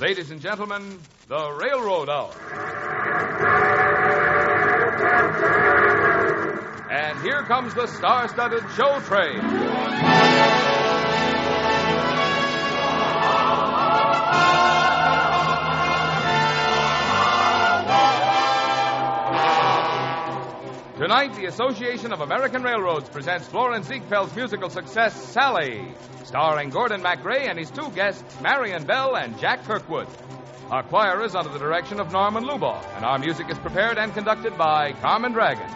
Ladies and gentlemen, the Railroad Hour. And here comes the star-studded show train. Tonight, the Association of American Railroads presents Florence Ziegfeld's musical success, Sally, starring Gordon MacRae and his two guests, Marion Bell and Jack Kirkwood. Our choir is under the direction of Norman Luboff, and our music is prepared and conducted by Carmen Dragon.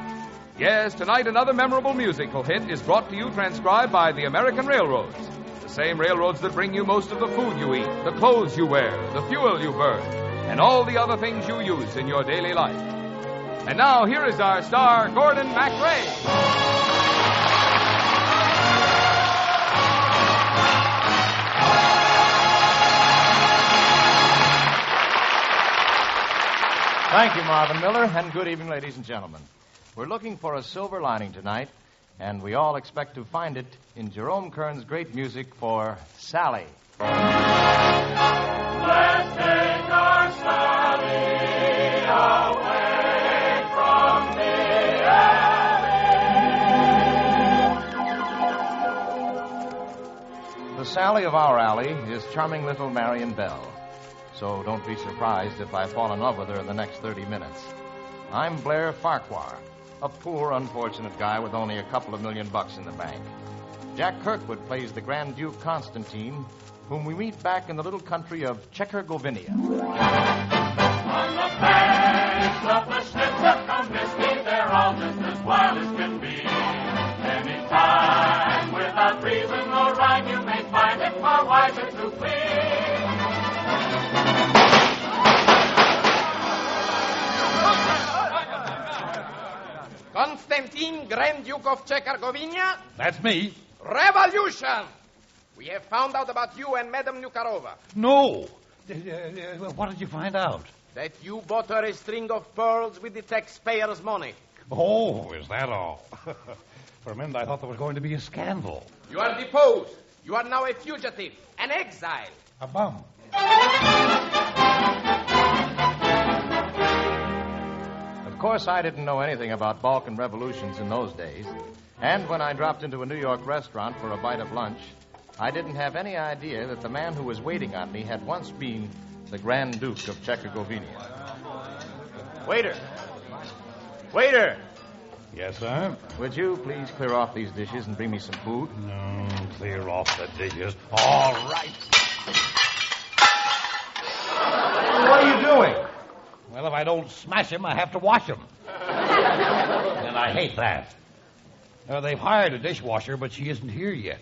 Yes, tonight another memorable musical hit is brought to you transcribed by the American Railroads. The same railroads that bring you most of the food you eat, the clothes you wear, the fuel you burn, and all the other things you use in your daily life. And now, here is our star, Gordon MacRae. Thank you, Marvin Miller, and good evening, ladies and gentlemen. We're looking for a silver lining tonight, and we all expect to find it in Jerome Kern's great music for Sally. Let's take our Sally away. The Sally of our alley is charming little Marion Bell. So don't be surprised if I fall in love with her in the next 30 minutes. I'm Blair Farquhar, a poor, unfortunate guy with only a couple of $1 million in the bank. Jack Kirkwood plays the Grand Duke Constantine, whom we meet back in the little country of Czechoslovakia. On the banks of the Schnitzer come misty, they're all just as wild as can be. Anytime, without reason or rhyme, you may find it far wiser to flee. Constantine, Grand Duke of Czechoslovakia. That's me. Revolution! We have found out about you and Madame Nukarova. No. What did you find out? That you bought her a string of pearls with the taxpayers' money. Oh, is that all? For a minute, I thought there was going to be a scandal. You are deposed. You are now a fugitive, an exile. A bum. Of course, I didn't know anything about Balkan revolutions in those days. And when I dropped into a New York restaurant for a bite of lunch, I didn't have any idea that the man who was waiting on me had once been the Grand Duke of Czechoslovakia. Waiter! Waiter! Yes, sir? Would you please clear off these dishes and bring me some food? No, clear off the dishes. All right. What are you doing? Well, if I don't smash him, I have to wash him. And I hate that. They've hired a dishwasher, but she isn't here yet.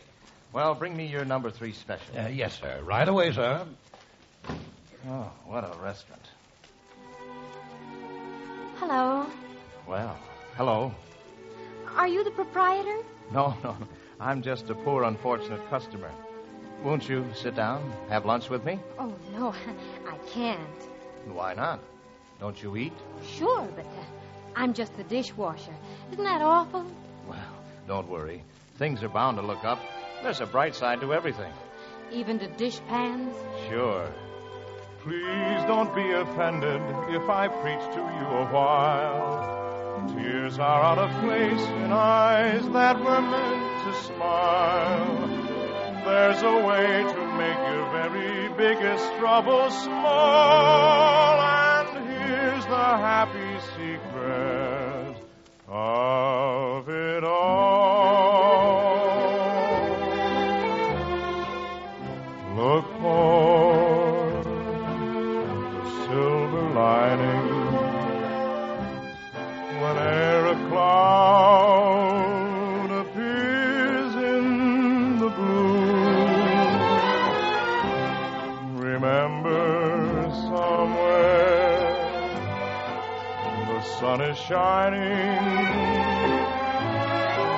Well, bring me your number 3 special. Yes, sir. Right away, sir. Oh, what a restaurant. Hello. Well, hello. Are you the proprietor? No. I'm just a poor, unfortunate customer. Won't you sit down, have lunch with me? Oh, no, I can't. Why not? Don't you eat? Sure, but I'm just the dishwasher. Isn't that awful? Well, don't worry. Things are bound to look up. There's a bright side to everything. Even to dishpans? Sure. Please don't be offended if I preach to you a while. Tears are out of place in eyes that were meant to smile. There's a way to make your very biggest trouble small, and here's the happy secret of it all. Look for the silver lining whene'er a cloud appears in the blue. Remember, somewhere the sun is shining,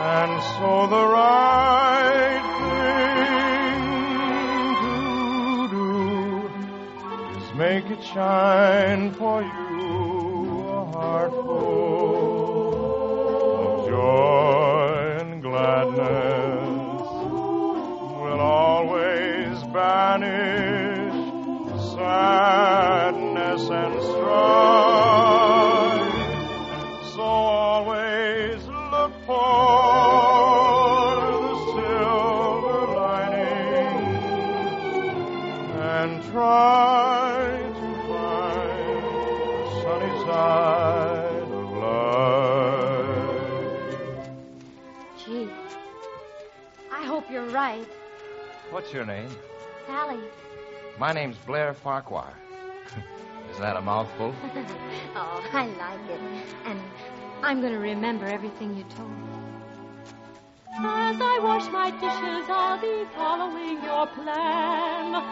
and so the right thing to do is make it shine for you. A heart full of joy and gladness will always banish sadness and strife. So always look for the silver lining and try to find the sunny side of life. Gee, I hope you're right. What's your name? Sally. My name's Blair Farquhar. Isn't that a mouthful? Oh, I like it. And I'm going to remember everything you told me. As I wash my dishes, I'll be following your plan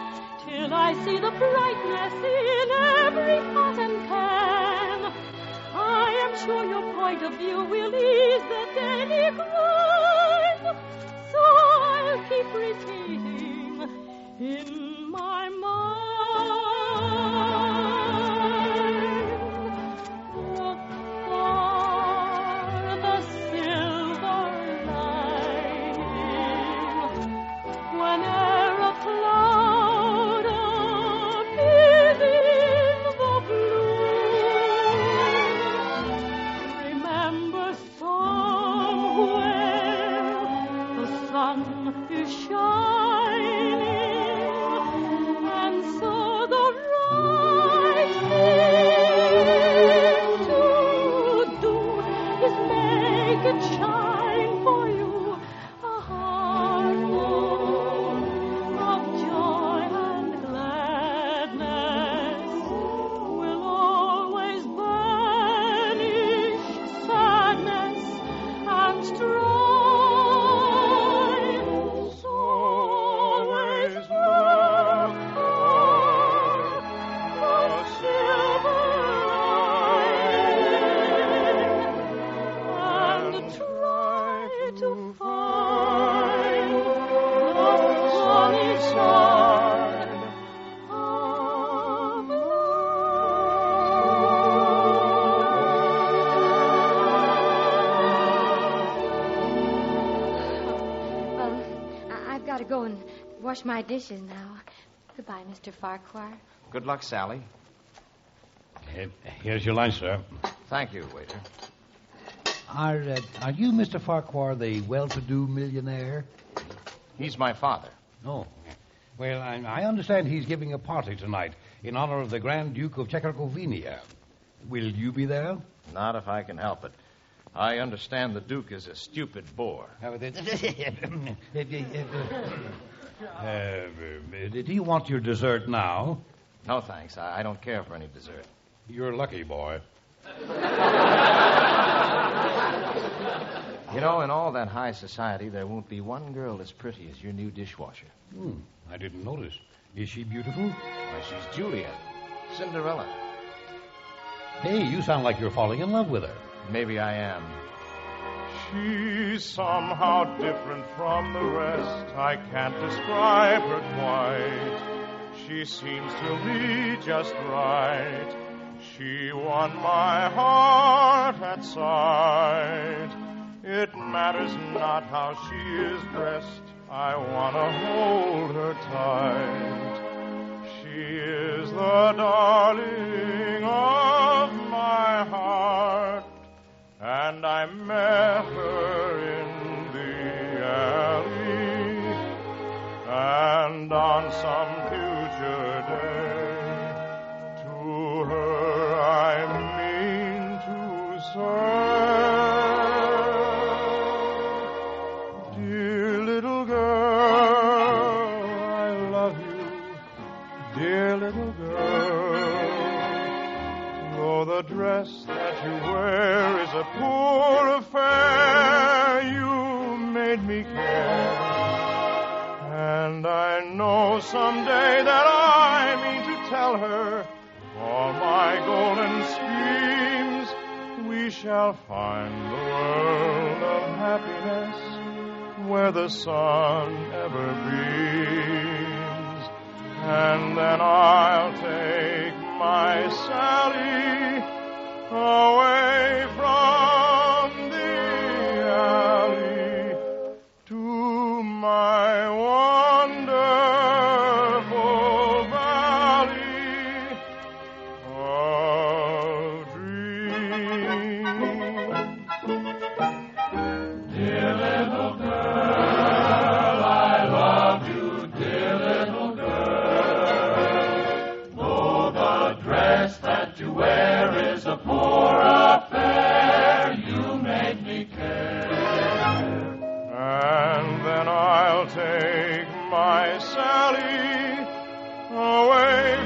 till I see the brightness in every pot and pan. I am sure your point of view will ease the daily grind. So I'll keep repeating in my mind. Look for the silver lining whene'er a cloud appears in the blue. Remember somewhere the sun is shining, and so the right thing to do is make it shine for you. A heart full of joy and gladness will always banish sadness and strife. So always look for the silver lining and try to find the sunny side of Well, I've got to go and wash my dishes now. Goodbye, Mr. Farquhar. Good luck, Sally. Here's your lunch, sir. Thank you, waiter. Are you Mr. Farquhar, the well-to-do millionaire? He's my father. No. Well, I understand he's giving a party tonight in honor of the Grand Duke of Czechoslovakia. Will you be there? Not if I can help it. I understand the Duke is a stupid bore. Do you want your dessert now? No, thanks. I don't care for any dessert. You're a lucky boy. You know, in all that high society, there won't be one girl as pretty as your new dishwasher. I didn't notice. Is she beautiful? Why, she's Juliet. Cinderella. Hey, you sound like you're falling in love with her. Maybe I am. She's somehow different from the rest. I can't describe her quite. She seems to me just right. She won my heart at sight. It matters not how she is dressed. I want to hold her tight. She is the darling of my heart. And I met her in the alley, and on some future day, to her I mean to say, dear little girl, I love you, dear little girl, though the dress that you wear is a poor affair, you made me care. And I know someday that I mean to tell her all my golden schemes. We shall find the world of happiness where the sun ever beams. And then I'll take my Sally away from the alley to my wonderful valley.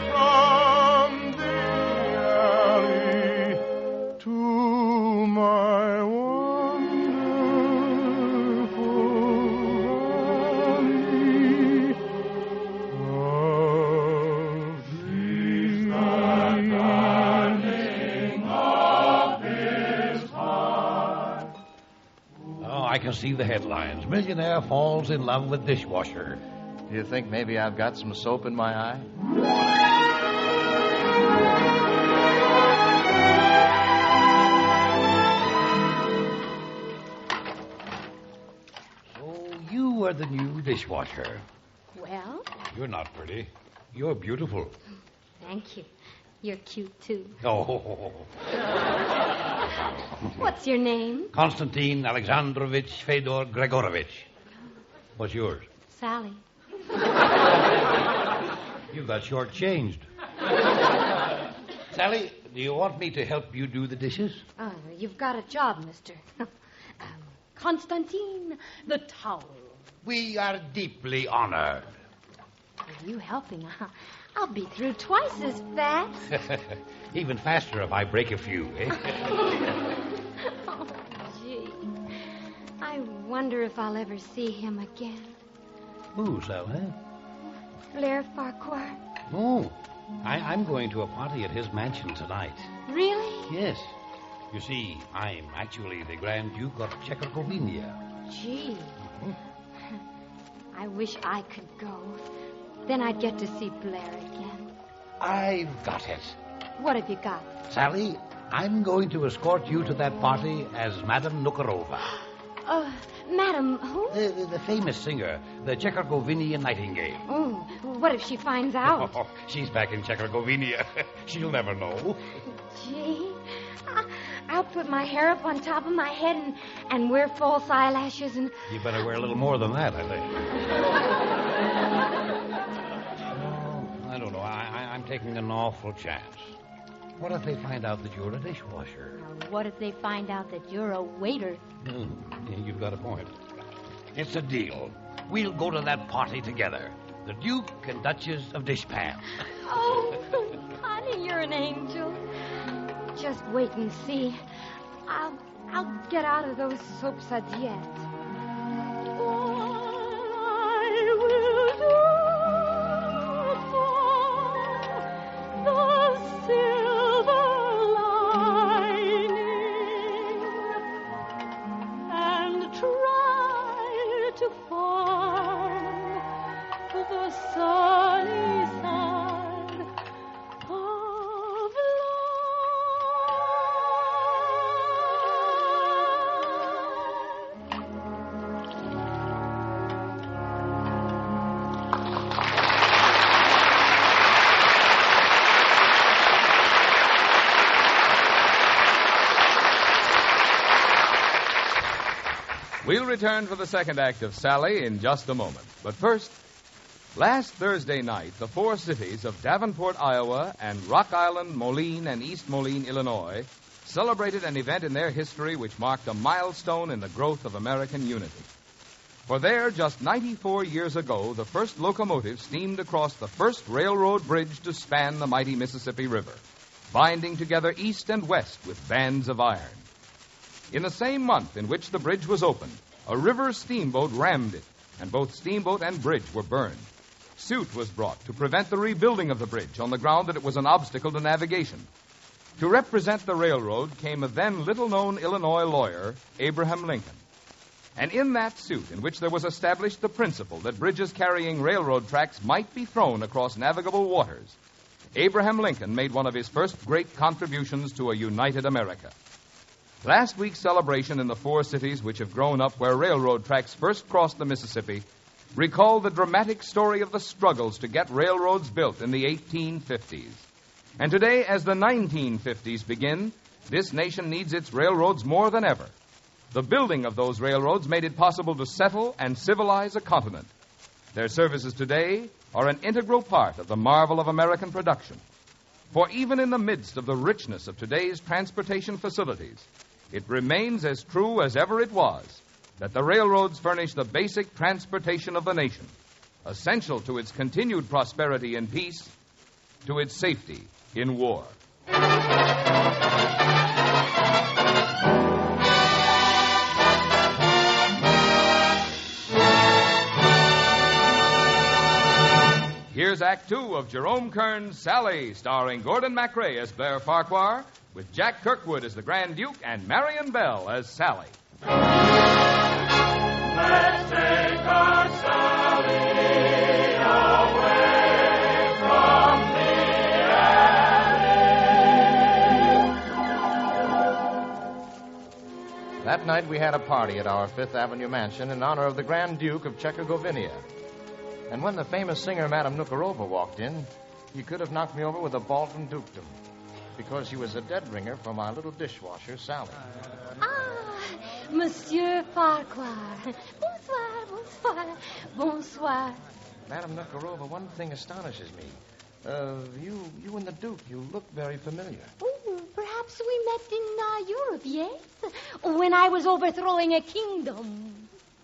from the alley to my wonderful valley of dreams. Oh, I can see the headlines. Millionaire falls in love with dishwasher. Do you think maybe I've got some soap in my eye? So you are the new dishwasher. Well, You're not pretty. You're beautiful. thank you. You're cute, too. Oh, What's your name? Konstantin Alexandrovich Fedor Gregorovich. What's yours? Sally. You got shortchanged. Sally, do you want me to help you do the dishes? Oh, you've got a job, mister. Constantine, the towel. We are deeply honored. Are you helping? I'll be through twice as fast. Even faster if I break a few, eh? Oh, gee. I wonder if I'll ever see him again. Who, Sally? Blair Farquhar. Oh, I'm going to a party at his mansion tonight. Really? Yes. You see, I'm actually the Grand Duke of Czechoslovakia. Gee. I wish I could go. Then I'd get to see Blair again. I've got it. What have you got? Sally, I'm going to escort you to that party as Madame Nukarova. Madam, who? The famous singer, the Czechoslovakian Nightingale. Oh, what if she finds out? Oh, she's back in Czechoslovakia. She'll never know. Gee, I'll put my hair up on top of my head and wear false eyelashes and... You better wear a little more than that, I think. I don't know. I'm taking an awful chance. What if they find out that you're a dishwasher? What if they find out that you're a waiter? Yeah, you've got a point. It's a deal. We'll go to that party together. The Duke and Duchess of Dishpan. Oh, honey, you're an angel. Just wait and see. I'll get out of those soap suds yet. We'll return for the second act of Sally in just a moment. But first, last Thursday night, the four cities of Davenport, Iowa, and Rock Island, Moline, and East Moline, Illinois, celebrated an event in their history which marked a milestone in the growth of American unity. For there, just 94 years ago, the first locomotive steamed across the first railroad bridge to span the mighty Mississippi River, binding together east and west with bands of iron. In the same month in which the bridge was opened, a river steamboat rammed it, and both steamboat and bridge were burned. Suit was brought to prevent the rebuilding of the bridge on the ground that it was an obstacle to navigation. To represent the railroad came a then little-known Illinois lawyer, Abraham Lincoln. And in that suit, in which there was established the principle that bridges carrying railroad tracks might be thrown across navigable waters, Abraham Lincoln made one of his first great contributions to a united America. Last week's celebration in the four cities which have grown up where railroad tracks first crossed the Mississippi recalled the dramatic story of the struggles to get railroads built in the 1850s. And today, as the 1950s begin, this nation needs its railroads more than ever. The building of those railroads made it possible to settle and civilize a continent. Their services today are an integral part of the marvel of American production. For even in the midst of the richness of today's transportation facilities, it remains as true as ever it was that the railroads furnish the basic transportation of the nation, essential to its continued prosperity and peace, to its safety in war. Here's Act Two of Jerome Kern's Sally, starring Gordon MacRae as Blair Farquhar, with Jack Kirkwood as the Grand Duke and Marion Bell as Sally. Let's take our Sally away from the alley. That night we had a party at our Fifth Avenue mansion in honor of the Grand Duke of Czechoslovakia. And when the famous singer Madame Nukarova walked in, he could have knocked me over with a ball from dukedom, because she was a dead ringer for my little dishwasher, Sally. Ah, Monsieur Farquhar. Bonsoir, bonsoir, bonsoir. Madame Nukarova, one thing astonishes me. You and the Duke, you look very familiar. Oh, perhaps we met in Europe, yes? When I was overthrowing a kingdom.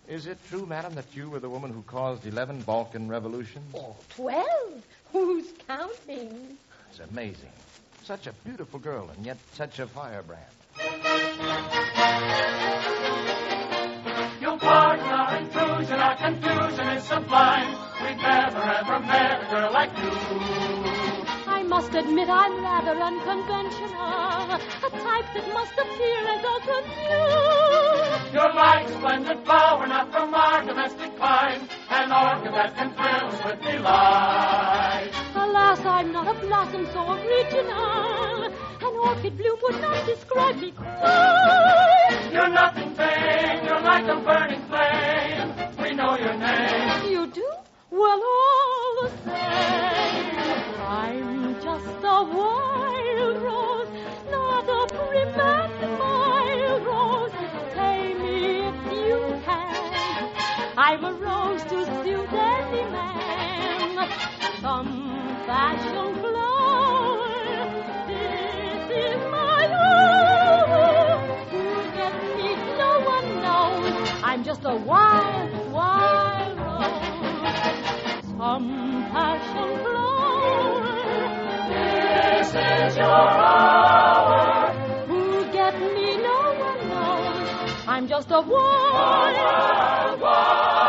Is it true, Madam, that you were the woman who caused 11 Balkan revolutions? Oh, 12? Who's counting? It's amazing. Such a beautiful girl, and yet such a firebrand. You'll pardon our intrusion, our confusion is sublime. We've never ever met a girl like you. I must admit I'm rather unconventional, a type that must appear as ultra new. You're like splendid flower, not from our domestic clime, an orchid that can thrill us with delight. Alas, I'm not a blossom so original. An orchid bloom would not describe me quite. You're nothing vain, you're like a burning flame. We know your name. You do? Well, all the same, I'm just a wild rose, not a prim and mild rose. Pay me if you can. I'm a rose to suit any man. Some fashion flower, this is my own. Who gets me, no one knows. I'm just a wild, wild rose. Some passion flower, This is your hour. who get me, no one knows. I'm just a wild, Wild, wild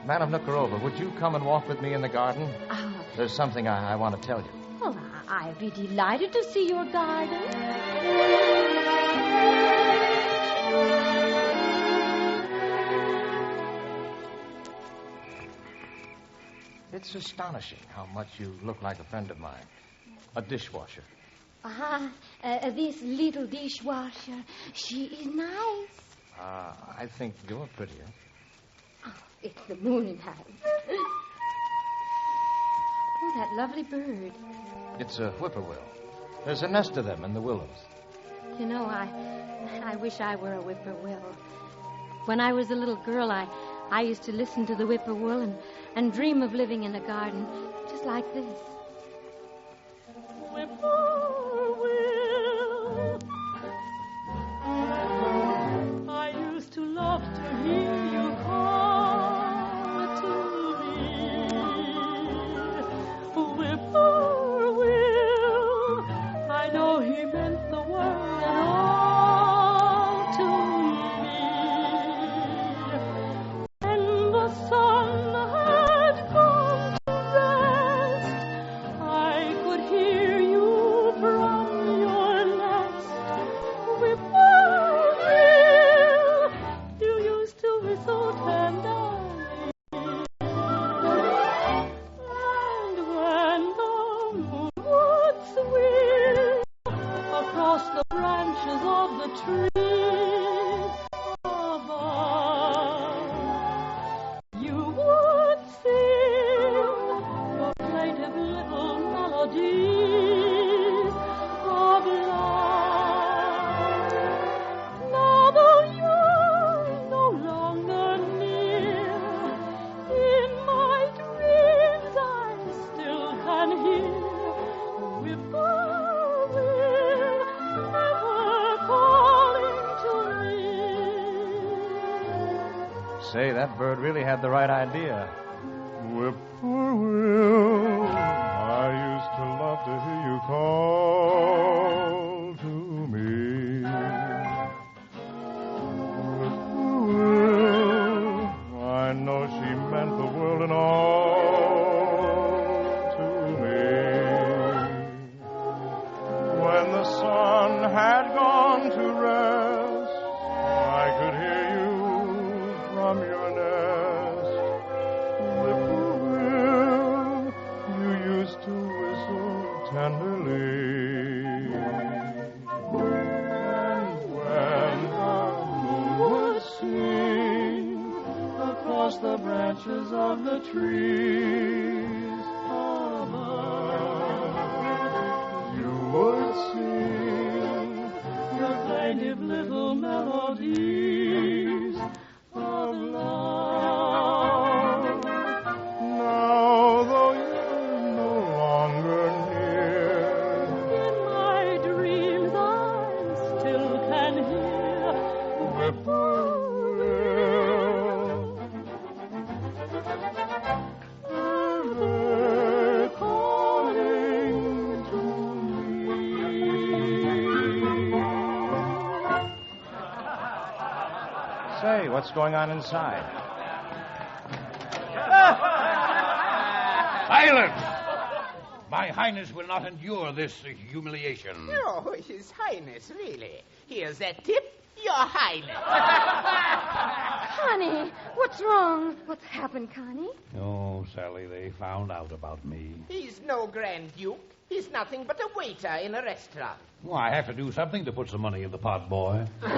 Madame Nukarova, would you come and walk with me in the garden? There's something I want to tell you. Well, I'll be delighted to see your garden. It's astonishing how much you look like a friend of mine. A dishwasher. This little dishwasher, she is nice. I think you're prettier. Oh, it's the moonlight. Oh, that lovely bird. It's a whippoorwill. There's a nest of them in the willows. You know, I wish I were a whippoorwill. When I was a little girl, I used to listen to the whippoorwill and dream of living in a garden just like this. whippoorwill. I used to love to hear you call to me. Whippoorwill, I know he meant the world and all to me. When the sun had gone to rest, I could hear you Say, that bird really had the right idea. Whippoorwill, I used to love to hear you call to me. Whippoorwill, I know she meant the world and all to me. When the sun had gone to rest, I could hear you from your nest. Whippoorwill, you used to whistle tenderly. And when the moon would sing across the branches of the trees above, you would sing your plaintive little melodies of love. Now, though you're no longer near, In my dreams I still can hear whippoorwill, ever calling to me. Say, what's going on inside? Silence! My Highness will not endure this humiliation. Oh, His Highness, really. Here's that tip, Your Highness. Connie, what's wrong? What's happened, Connie? Oh, Sally, they found out about me. He's no Grand Duke. He's nothing but a waiter in a restaurant. Well, I have to do something to put some money in the pot, boy. You're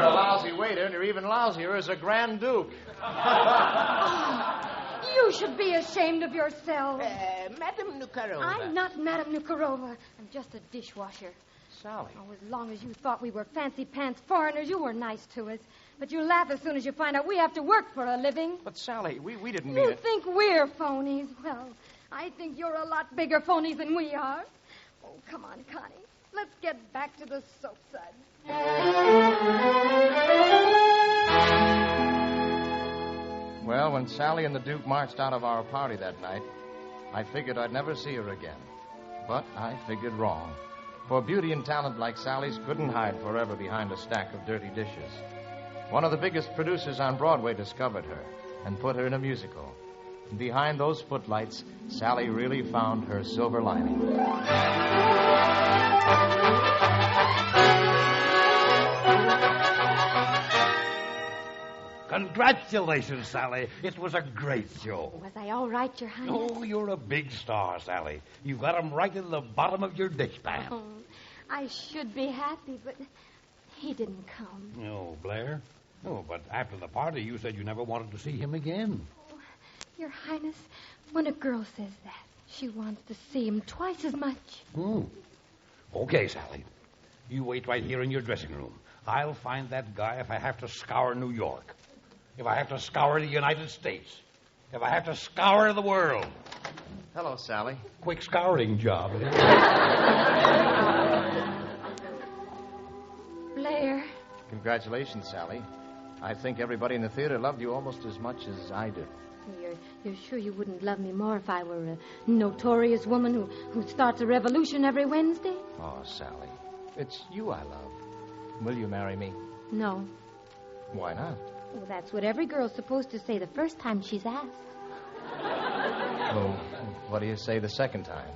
a lousy waiter, and you're even lousier as a Grand Duke. You should be ashamed of yourself. Madame Nukarova. I'm not Madame Nukarova. I'm just a dishwasher. Sally. Oh, as long as you thought we were fancy pants foreigners, you were nice to us. But you laugh as soon as you find out we have to work for a living. But, Sally, we didn't mean You it. think we're phonies? Well, I think you're a lot bigger phonies than we are. Oh, come on, Connie. Let's get back to the soap suds. Well, when Sally and the Duke marched out of our party that night, I figured I'd never see her again. But I figured wrong. For beauty and talent like Sally's couldn't hide forever behind a stack of dirty dishes. One of the biggest producers on Broadway discovered her and put her in a musical. And behind those footlights, Sally really found her silver lining. Congratulations, Sally. It was a great show. Was I all right, Your Highness? Oh, you're a big star, Sally. You got 'em right in the bottom of your dishpan. Oh, I should be happy, but he didn't come. Oh, Blair? Oh, but after the party, you said you never wanted to see him again. Your Highness, when a girl says that, she wants to see him twice as much. Okay, Sally. You wait right here in your dressing room. I'll find that guy if I have to scour New York. If I have to scour the United States. If I have to scour the world. Hello, Sally. Quick scouring job. Blair. Congratulations, Sally. I think everybody in the theater loved you almost as much as I do. You're sure you wouldn't love me more if I were a notorious woman who starts a revolution every Wednesday? Oh, Sally, it's you I love. Will you marry me? No. Why not? Well, that's what every girl's supposed to say the first time she's asked. Well, what do you say the second time?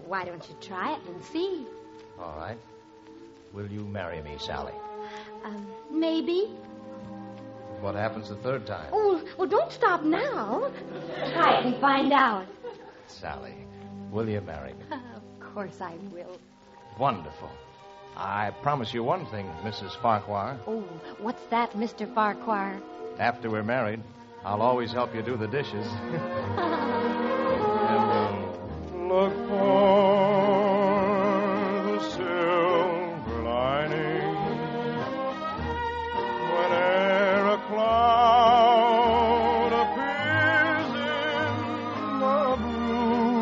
Why don't you try it and see? All right. Will you marry me, Sally? Maybe. What happens the third time? Oh, well, don't stop now. Try it and find out. Sally, will you marry me? Of course I will. Wonderful. I promise you one thing, Mrs. Farquhar. Oh, what's that, Mr. Farquhar? After we're married, I'll always help you do the dishes. Look for the silver lining whene'er a cloud appears in the blue.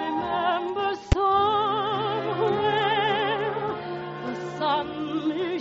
Remember somewhere the sun is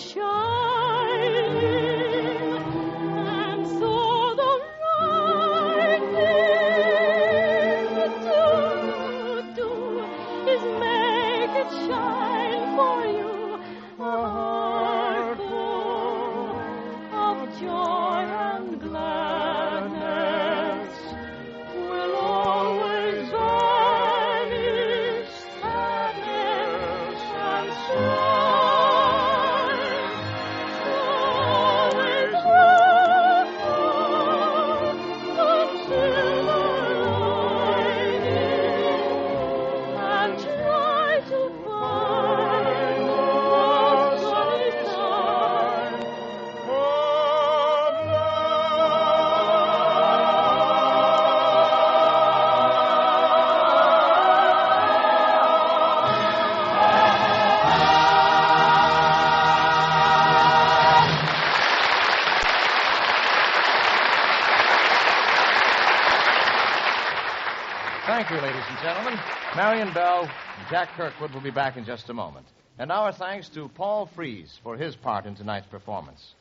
gentlemen. Marion Bell and Jack Kirkwood will be back in just a moment. And our thanks to Paul Frees for his part in tonight's performance.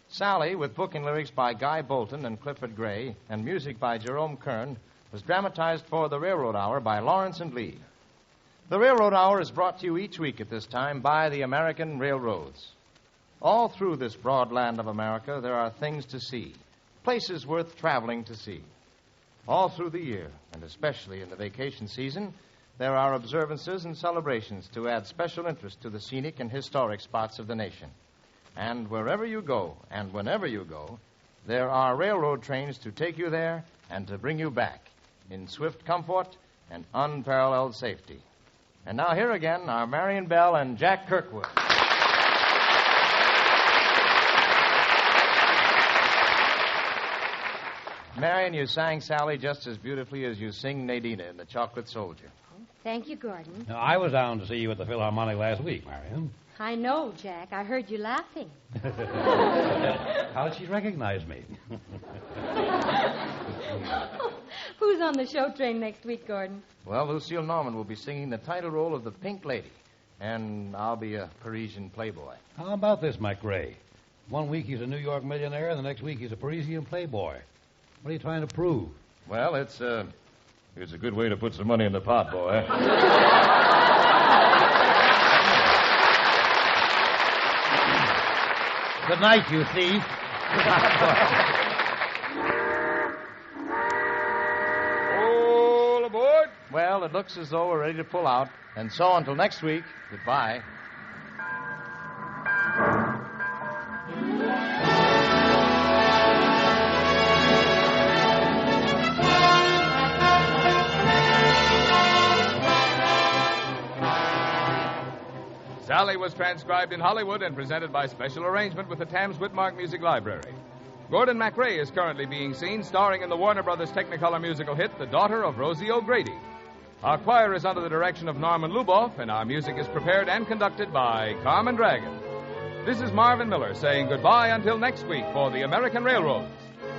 Sally, with book and lyrics by Guy Bolton and Clifford Gray, and music by Jerome Kern, was dramatized for The Railroad Hour by Lawrence and Lee. The Railroad Hour is brought to you each week at this time by the American Railroads. All through this broad land of America, there are things to see, places worth traveling to see. All through the year, and especially in the vacation season, there are observances and celebrations to add special interest to the scenic and historic spots of the nation. And wherever you go, and whenever you go, there are railroad trains to take you there and to bring you back in swift comfort and unparalleled safety. And now here again are Marion Bell and Jack Kirkwood. Marion, you sang Sally just as beautifully as you sing Nadina in The Chocolate Soldier. Thank you, Gordon. Now, I was down to see you at the Philharmonic last week, Marion. I know, Jack. I heard you laughing. How did she recognize me? Who's on the show train next week, Gordon? Well, Lucille Norman will be singing the title role of the Pink Lady, and I'll be a Parisian playboy. How about this, MacRae? One week he's a New York millionaire, and the next week he's a Parisian playboy. What are you trying to prove? Well, it's a good way to put some money in the pot, boy. Good night, you thief. All aboard. Well, it looks as though we're ready to pull out. And so until next week, goodbye. Sally was transcribed in Hollywood and presented by special arrangement with the Thames Whitmark Music Library. Gordon MacRae is currently being seen starring in the Warner Brothers Technicolor musical hit, The Daughter of Rosie O'Grady. Our choir is under the direction of Norman Luboff, and our music is prepared and conducted by Carmen Dragon. This is Marvin Miller saying goodbye until next week for the American Railroads.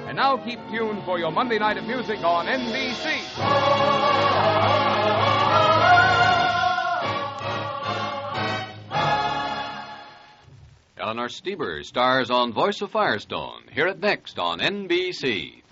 And now keep tuned for your Monday night of music on NBC. Eleanor Stieber stars on Voice of Firestone. Hear it next on NBC.